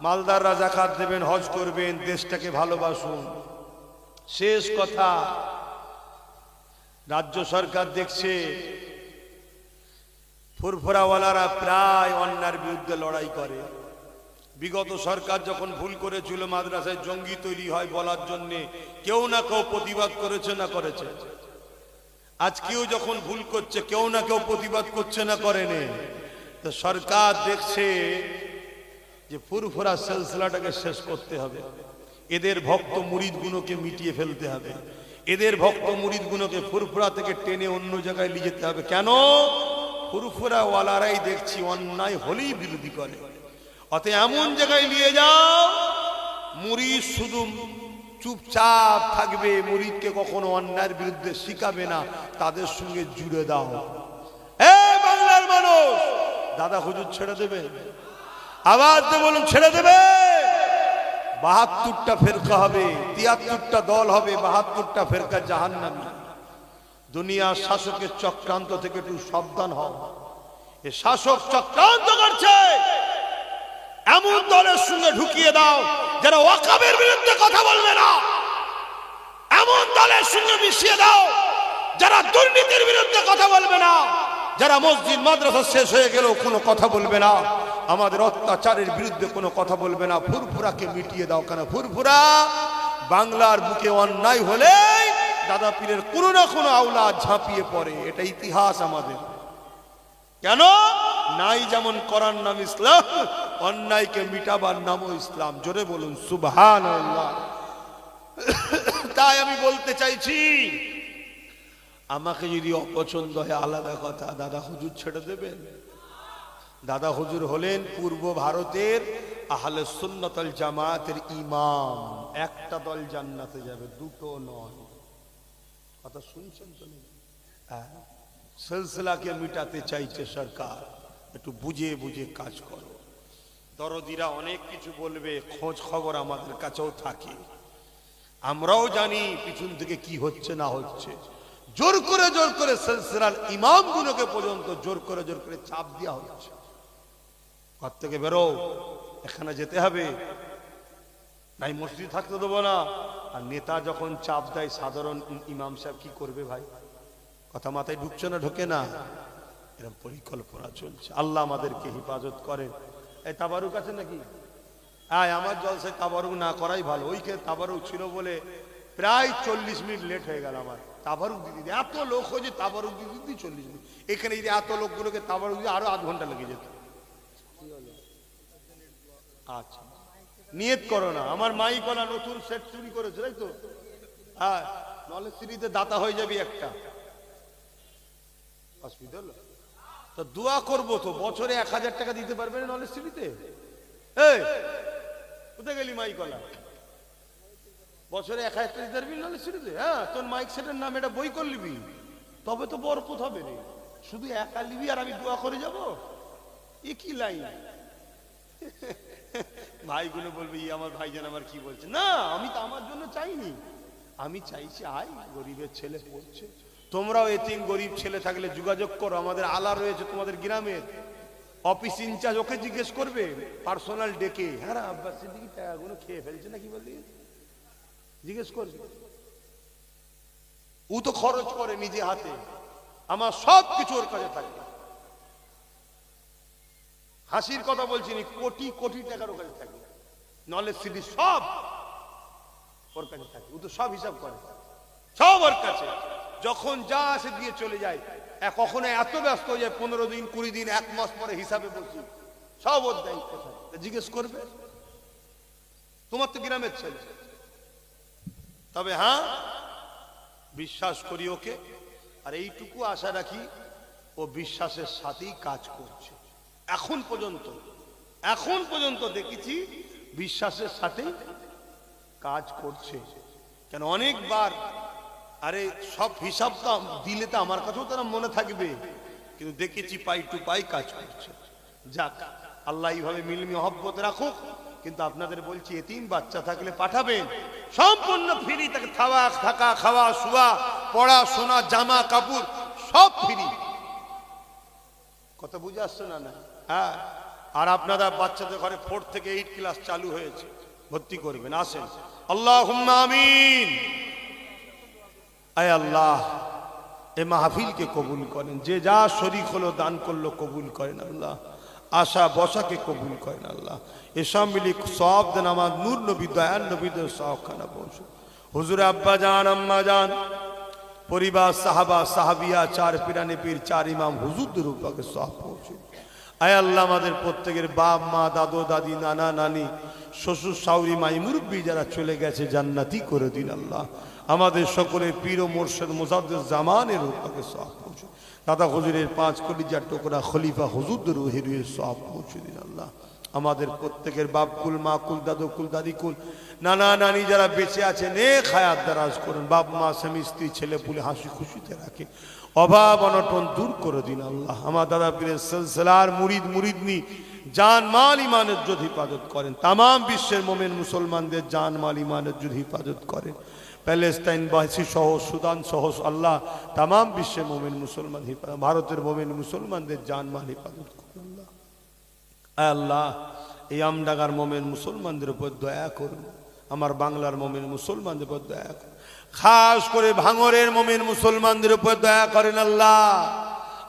মালদাররা যাকাত দেবেন, হজ করবেন, দেশটাকে ভালোবাসুন। শেষ কথা, রাজ্য সরকার দেখছে ফুরফুরাওয়ালারা প্রায় অন্যার বিরুদ্ধে লড়াই করে। বিগত সরকার যখন ভুল করেছিল, মাদ্রাসায় জঙ্গি তৈরি হয় বলার জন্য কেউ না কেউ প্রতিবাদ করেছে না করেছে? আজকেও যখন ভুল করছে কেউ না কেউ প্রতিবাদ করছে না করেনি? তো সরকার দেখছে যে ফুরফুরা সিলসিলাটাকে শেষ করতে হবে, এদের ভক্ত মুরিদগুলোকে মিটিয়ে ফেলতে হবে, এদের ভক্ত মুরিদগুলোকে ফুরফুরা থেকে টেনে অন্য জায়গায় নিয়ে যেতে হবে। কেন? ফুরফুরা ওয়ালারাই দেখছি অন্যায় হলেই বিরোধী করে। অতএব এমন জায়গায় নিয়ে যাও মুরিদ শুধু চুপচাপ থাকবে, মুরিদকে কখনো অন্যায়ের বিরুদ্ধে শিখাবে না, তাদের সঙ্গে জুড়ে দাও। বাংলার মানুষ, দাদা হুজুর ছেড়ে দেবে? আওয়াজ দিয়ে বলুন, ছেড়ে দেবে? ৭২টা ফেরকা হবে, ৭৩টা দল হবে, ৭২টা ফেরকা জাহান্নামী। দুনিয়ার শাসকের চক্রান্ত থেকে একটু সাবধান হও। এ শাসক চক্রান্ত করছে, এমন দলের সঙ্গে ঢুকিয়ে দাও যারা ওয়াকফের বিরুদ্ধে কথা বলবে না, এমন দলের সঙ্গে মিশিয়ে দাও যারা দুর্নীতির বিরুদ্ধে কথা বলবে না, যারা মসজিদ মাদ্রাসা শেষ হয়ে গেলেও কোনো কথা বলবে না, আমাদের অত্যাচারের বিরুদ্ধে কোনো কথা বলবে না। ফুরফুরাকে মিটিয়ে দাও। কেন? ফুরফুরা বাংলার বুকে অন্যায় হলে দাদা পীরের কোনো না কোনো আওলাদ ঝাঁপিয়ে পড়ে, এটা ইতিহাস আমাদের। কেন? নাই যেমন করার নাম ইসলাম, অন্যায়কে মিটাবার নামও ইসলাম। জোরে বলুন সুবহানাল্লাহ। তাই আমি বলতে চাইছি, আমাকে যদি অপছন্দ হয় আলাদা কথা, দাদা হুজুর ছেড়ে দেবেন? দাদা হুজুর হলেন পূর্ব ভারতের আহলে সুন্নাত ওয়াল জামাতের ইমাম। একটা দল জান্নাতে যাবে, দুটো নয়। কথা শুনছেন তো? সিলসিলাকে মিটাতে চাইছে সরকার, একটু বুঝে বুঝে কাজ করো। দরদিরা অনেক কিছু বলবে, খোঁজ খবর আমাদের কাছেও থাকে, আমরাও জানি পিছন থেকে কি হচ্ছে না হচ্ছে। জোর করে সিলসিলার ইমামগুলোকে পর্যন্ত জোর করে চাপ দেওয়া হচ্ছে, ঘর থেকে বেরো, এখানে যেতে হবে, নাই মসজিদ থাকতে দেবো না। আর নেতা যখন চাপ দেয়, সাধারণ ইমাম সাহেব কি করবে ভাই? কথা মাথায় ঢুকছে না? ঢোকে না? এরকম পরিকল্পনা চলছে। আল্লাহ আমাদেরকে হেফাজত করেন। এই তাবারুক আছে নাকি? আমার জলসায় তাবারুক না করাই ভালো। ওইখানে তাবারুক ছিল বলে প্রায় 40 মিনিট লেট হয়ে গেল আমার। তাবারুক দিদি, এত লোক হয়েছে, তাবারুক দিদি 40 মিনিট। এখানে এত লোকগুলোকে তাবারুক দিয়ে আরো আধ ঘন্টা লেগে যেত। আচ্ছা, নিয়ত করো না। আমার মাইকলা নতুন সেট চুরি করেছে, তাই তো? হ্যাঁ, নলেজ সিটিতে দাতা হয়ে যাবি একটা। অসুবিধা হলো তো দোয়া করবো তো, বছরে 1000 টাকা দিতে পারবে না নলেজ সিটিতে? কোথায় গেলি মাইকলা? বছরে 1000 টাকা দিতে পারবি নলেজ সিটিতে? হ্যাঁ, তোর মাইক সেটের নাম এটা বই করে নিবি, তবে তো বরকত হবে রে। শুধু একা নিবি আর আমি দোয়া করে যাব, এ কি লাইন? ভাইগুলো বলবে, আমার ভাইজান আমার কি বলছে? না, আমি তো আমার জন্য চাইনি, আমি চাইছি আয় গরিবের ছেলে পড়ছে। তোমরাও এতিম গরিব ছেলে থাকলে যোগাযোগ করো, আমাদের আলা রয়েছে তোমাদের গ্রামের, অফিস ইনচার্জ, ওকে জিজ্ঞেস করবে পার্সোনাল ডেকে, হ্যাঁ আব্বাস সিদ্দিকী টাকাগুলো খেয়ে ফেলছে নাকি বললি, জিজ্ঞেস করবে। ও তো খরচ করে নিজে হাতে, আমার সব কিছু ওর কাছে থাকে। হাসির কথা বলছি না, কোটি কোটি টাকার ওর কাছে থাকে। নলেজ সিটি সব ওর কাছে থাকে, ও তো সব হিসাব করে, সব ওর কাছে। যখন যা আসে দিয়ে চলে যায়। কখনো এত ব্যস্ত হয়ে যায় 15 দিন 20 দিন 1 মাস পরে হিসাবে বলছি, সব ওর দায়িত্ব থাকে। জিজ্ঞেস করবে, তোমার তো গ্রামের ছেলে। তবে হ্যাঁ, বিশ্বাস করি ওকে, আর এইটুকু আশা রাখি ও বিশ্বাসের সাথেই কাজ করছে। এখন পর্যন্ত দেখেছি বিশ্বাসের সাথেই কাজ করছে। কেন অনেকবার, আরে সব হিসাবটা দিলে তো আমার কাছেও তারা মনে থাকবে, কিন্তু দেখেছি পাই টু পাই কাজ করছে। যাক, আল্লাহ এইভাবে মিল মহব্বত রাখুক। কিন্তু আপনাদের বলছি, এতিম বাচ্চা থাকলে পাঠাবেন, সম্পূর্ণ ফ্রি, তাকে থাকা খাওয়া শোয়া পড়াশোনা জামা কাপড় সব ফ্রি। কথা বুঝে আসছে না? হ্যাঁ, আর আপনাদের বাচ্চাদের ঘরে 4 থেকে 8 ক্লাস চালু হয়েছে, ভর্তি করবেন, আসেন। আল্লাহুম্মা আমিন। আয় আল্লাহ, এই মাহফিলকে কবুল করেন, যে যা শরীক হলো দান করলো কবুল করেন আল্লাহ, আশা বসাকে কবুল করেন আল্লাহ, এসব মিলি সব দেন আমার নূর নবী দয়াল নবীদের সবখানা পৌঁছে। হুজুর আব্বা জান আম্মা জান পরিবার সাহাবা সাহাবিয়া 4 পিরানে পীর 4 ইমাম হুজুরদের উপরে সব পৌঁছে। আয় আল্লাহ, আমাদের প্রত্যেকের বাপ মা দাদু দাদি নানা নানি শ্বশুর শাশুড়ি মাই মুরব্বী যারা চলে গেছে জান্নাতি করে দিন আল্লাহ। আমাদের সকলের পীর ও মুর্শিদ মুজাদ্দিদ জামানের উপরে সব পৌঁছে। দাদা হুজুরের 5 কলিজার টুকরা খলিফা হুজুরদের রুহে রুহে সব পৌঁছে দিন আল্লাহ। আমাদের প্রত্যেকের বাপ কুল মা কুল দাদু কুল দাদি কুল নানা নানি যারা বেঁচে আছে নেক হায়াত দারাজ করুন, বাপ মা স্বামী স্ত্রী ছেলে পুলে হাসি খুশিতে রাখে, অভাব অনটন দূর করে দিন আল্লাহ। আমার দাদা পীরের সিলসিলার মুরিদ মুরিদনি জান মাল ইমানের ইজ্জত হিফাজত করেন, তাম বিশ্বের মোমেন মুসলমানদের জান মাল ইমানের ইজ্জত হিফাজত করেন, প্যালেস্টাইন বাসী সহ সুদান সহ আল্লাহ তাম বিশ্বের মোমেন মুসলমান হিফাজত, ভারতের মোমেন মুসলমানদের জান মাল হিফাজত করেন আল্লাহ। আল্লাহ, এই আমডাঙ্গার মোমেন মুসলমানদের উপর দয়া করুন, আমার বাংলার মোমেন মুসলমানদের উপর দয়া করুন, খাস করে ভাঙরের মোমেন মুসলমানদের উপর দয়া করেন আল্লাহ।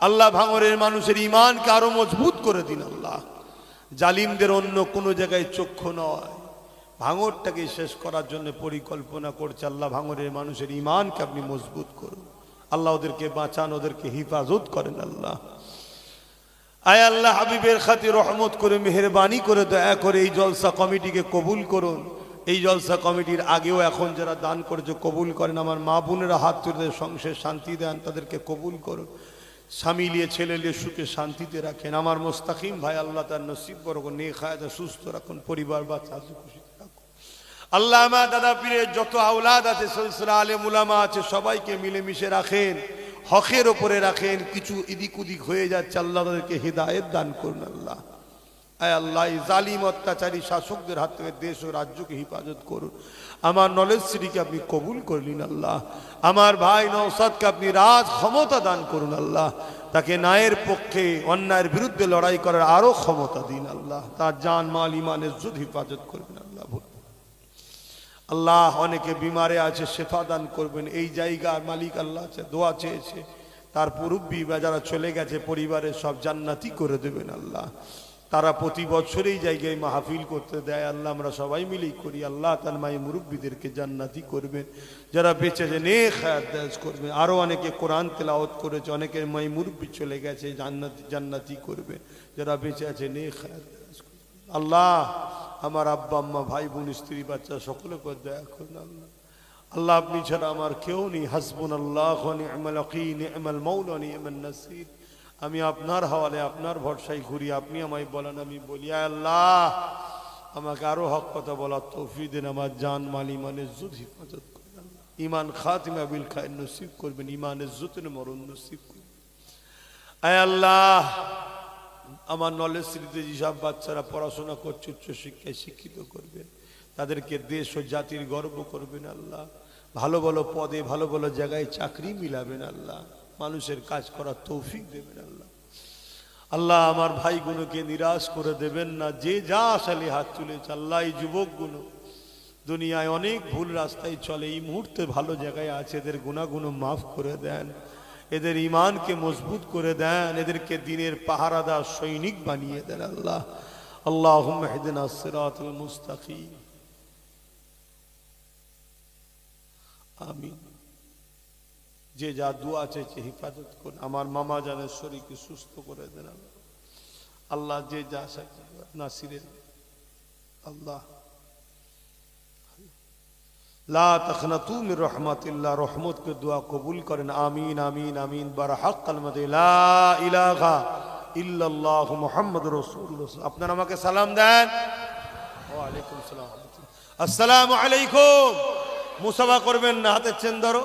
আল্লাহ, ভাঙরের মানুষের ঈমানকে আরো মজবুত করে দিন আল্লাহ। জালিমদের অন্য কোনো জায়গায় চক্ষু নয়, ভাঙরটাকে শেষ করার জন্য পরিকল্পনা করছে আল্লাহ। ভাঙরের মানুষের ঈমানকে আপনি মজবুত করুন আল্লাহ, ওদেরকে বাঁচান, ওদেরকে হিফাজত করেন আল্লাহ। আয় আল্লাহ, হাবিবের খাতির রহমত করে মেহেরবানি করে দয়া করে এই জলসা কমিটিকে কবুল করুন। এই জলসা কমিটির আগেও এখন যারা দান করেছে কবুল করেন। আমার মা বোনেরা হাত তুলে সংসারে শান্তি দেন, তাদেরকে কবুল করুন। স্বামী লিয়ে ছেলে লিয়ে সুখে শান্তিতে রাখেন। আমার মোস্তাকিম ভাই আল্লাহ তার নসিব করুন, নেক হায়াতে সুস্থ রাখুন, পরিবার বাচ্চা খুশিতে রাখুন আল্লাহ। আমার দাদা পীরের যত আওলাদ আছে, সিলসিলা আলেম উলামা আছে, সবাইকে মিলেমিশে রাখেন, হকের ওপরে রাখেন। কিছু এদিক ওদিক হয়ে যাচ্ছে আল্লাহ, তাদেরকে হিদায়েত দান করুন আল্লাহ। আয় আল্লাহ, এই জালিম অত্যাচারী শাসকদের হাত থেকে দেশ ও রাজ্যকে হিফাজত করুন। আমার নলেজ শ্রীকে আপনি কবুল করলেন আল্লাহ। আমার ভাই নওশাদকে আপনি রাজ ক্ষমতা দান করুন আল্লাহ। তাকে ন্যায়ের পক্ষে অন্যায়ের বিরুদ্ধে লড়াই করার আরো ক্ষমতা দিন আল্লাহ। তার জান মাল ইমানের ইজ্জত হিফাজত করবেন আল্লাহ। আল্লাহ, অনেকে বিমারে আছে, শেফা দান করবেন। এই জায়গার মালিক আল্লাহ আছে, দোয়া চেয়েছে, তার মুরব্বি বা যারা চলে গেছে পরিবারের সব জান্নাতি করে দেবেন আল্লাহ। তারা প্রতি বছরই জায়গায় মাহফিল করতে দেয় আল্লাহ, আমরা সবাই মিলেই করি আল্লাহ। তার মাই মুরব্বীদেরকে জান্নাতি করবেন, যারা বেঁচে আছে নেক হায়াত দারাজ করবেন। আরো অনেকে কোরআন তেলাওয়াত করেছে, অনেকের মাই মুরব্বী চলে গেছে, জান্নাতি করবেন, যারা বেঁচে আছে নেক হায়াত দারাজ করবেন আল্লাহ। আমার আব্বা আম্মা ভাই বোন স্ত্রী বাচ্চা সকলের উপর দয়া করুন আল্লাহ। আল্লাহ, আপনি ছাড়া আমার কেউ নেই। হাসবুনাল্লাহু ওয়া নি'মাল ওয়াকিল, নি'মাল মাওলা, নি'মান নাসির। আমি আপনার হাওয়ালে আপনার ভরসায় ঘুরি, আপনি আমায় বলেন আমি বলি। আল্লাহ, আমাকে আরো হক কথা বলার তৌফিক দেন। আমার জান মাল ইমানের ইজ্জত হিফাজত করবেন, ইমান খাতিমা বিল খায়র নসিব করবেন, ইমানের ইজ্জতের মরণ নসিব করবেন। আয় আল্লাহ, আমার নলেজ শ্রীতে যেসব বাচ্চারা পড়াশোনা করছে উচ্চ শিক্ষায় শিক্ষিত করবেন, তাদেরকে দেশ ও জাতির গর্ব করবেন আল্লাহ। ভালো ভালো পদে ভালো ভালো জায়গায় চাকরি মিলাবেন আল্লাহ, মানুষের কাজ করার তৌফিক দেবেন আল্লাহ। আল্লাহ, আমার ভাইগুলোকে নিরাশ করে দেবেন না, যে যা আসালে হাত তুলেছে আল্লাহ। এই যুবকগুলো দুনিয়ায় অনেক ভুল রাস্তায় চলে, এই মুহূর্তে ভালো জায়গায় আছে, এদের গুনাহগুলো মাফ করে দেন, এদের ইমানকে মজবুত করে দেন, এদেরকে দিনের পাহারাদার সৈনিক বানিয়ে দেন আল্লাহ। আল্লাহুম্মা ইহদিনাস সিরাতাল মুস্তাকিম। আমিন। যে যা দোয়া চেয়েছে হিফাজত করুন। আমার মামা জানের শরীরকে সুস্থ করে দেন আল্লাহ। যে যা নাসিরের আল্লাহ, লা তাখনাতু মির রাহমাতিল্লাহ, রহমতকে দোয়া কবুল করেন। আমিন আমিন আমিন। বারহাক কালমাতে লা ইলাহা ইল্লাল্লাহ মুহাম্মাদুর রাসূলুল্লাহ। আপনারা আমাকে সালাম দেন। ওয়া আলাইকুম সালাম। আসসালামু আলাইকুম। মুসাফা করবেন না, হাতের চেন ধরো।